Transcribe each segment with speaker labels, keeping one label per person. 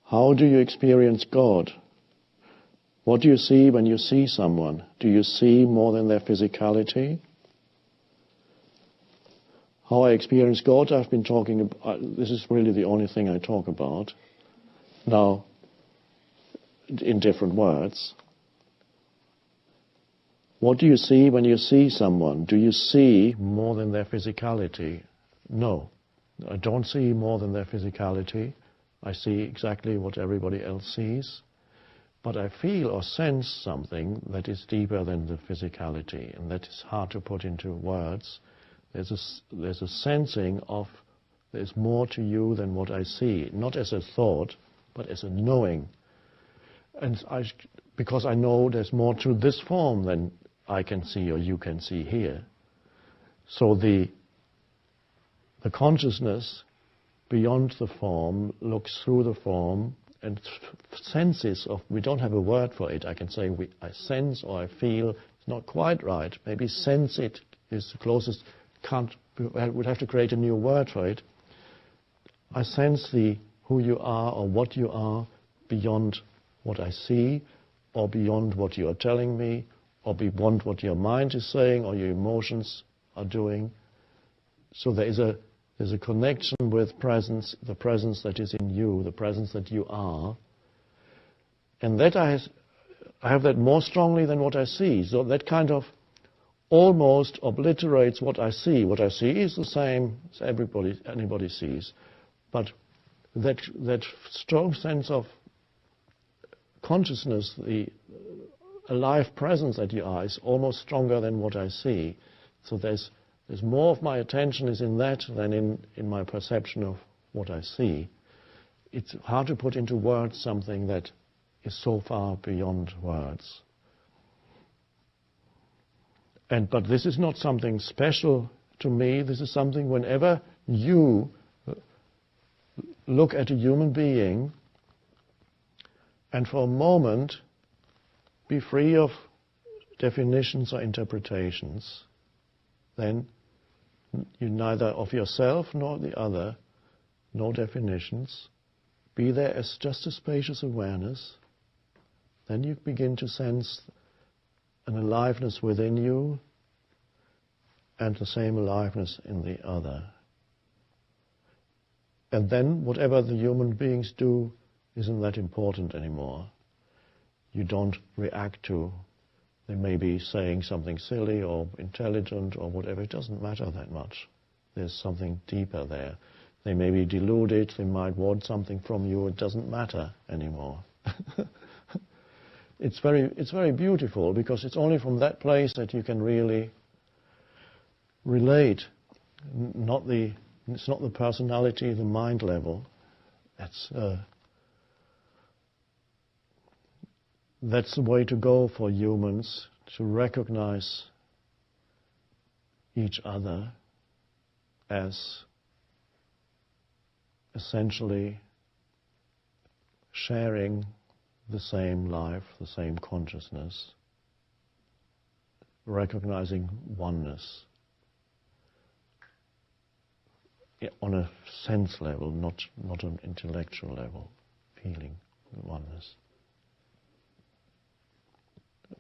Speaker 1: How do you experience God? What do you see when you see someone? Do you see more than their physicality? How I experience God, I've been talking about, this is really the only thing I talk about. Now, in different words. What do you see when you see someone? Do you see more than their physicality? No, I don't see more than their physicality. I see exactly what everybody else sees. But I feel or sense something that is deeper than the physicality, and that is hard to put into words. There's a sensing of there's more to you than what I see, not as a thought, but as a knowing. And because I know there's more to this form than I can see or you can see here. So the consciousness beyond the form looks through the form and senses of, we don't have a word for it. I can say I sense or I feel, it's not quite right. Maybe sense it is the closest, would have to create a new word for it. I sense who you are or what you are beyond what I see, or beyond what you are telling me, or beyond what your mind is saying or your emotions are doing. So there's a connection with presence, the presence that is in you, the presence that you are. And that I have that more strongly than what I see. So that kind of almost obliterates what I see. What I see is the same as anybody sees. But that strong sense of consciousness, the alive presence that you are, is almost stronger than what I see. So there's more of my attention is in that than in my perception of what I see. It's hard to put into words something that is so far beyond words. But this is not something special to me. This is something whenever you look at a human being and for a moment be free of definitions or interpretations, then you neither of yourself nor the other, no definitions, be there as just a spacious awareness, then you begin to sense an aliveness within you and the same aliveness in the other. And then whatever the human beings do isn't that important anymore. You don't react to, they may be saying something silly or intelligent or whatever, it doesn't matter that much. There's something deeper there. They may be deluded, they might want something from you, it doesn't matter anymore. It's very beautiful, because it's only from that place that you can really relate. It's not the personality, the mind level. That's the way to go for humans, to recognize each other as essentially sharing the same life, the same consciousness, recognizing oneness on a sense level, not an intellectual level, feeling oneness.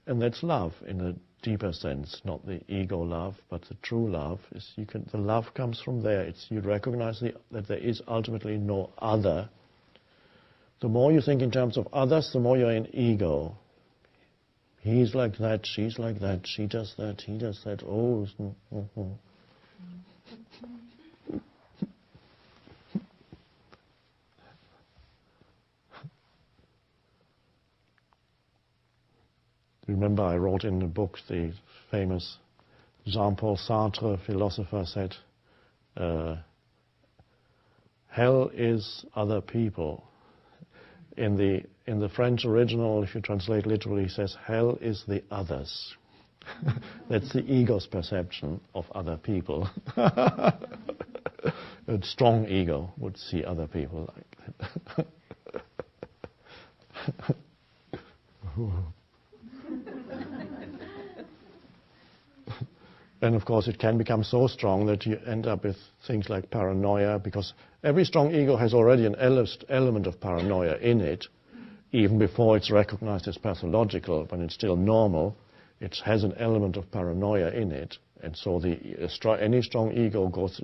Speaker 1: And that's love in a deeper sense, not the ego love, but the true love. The love comes from there. You recognize that there is ultimately no other. The more you think in terms of others, the more you're in ego. He's like that, she's like that, she does that, he does that. Oh, remember I wrote in the book, the famous Jean-Paul Sartre philosopher said, hell is other people. In the French original, if you translate literally, it says, hell is the others. That's the ego's perception of other people. A strong ego would see other people like that. And of course it can become so strong that you end up with things like paranoia, because every strong ego has already an element of paranoia in it, even before it's recognized as pathological. When it's still normal, it has an element of paranoia in it. And so any strong ego goes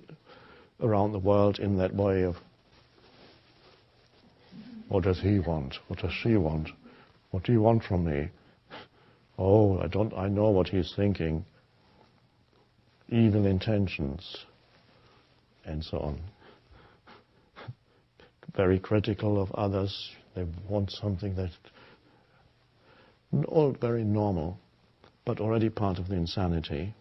Speaker 1: around the world in that way of, what does he want? What does she want? What do you want from me? Oh, I know what he's thinking. Evil intentions, and so on. Very critical of others. They want something that's all very normal, but already part of the insanity.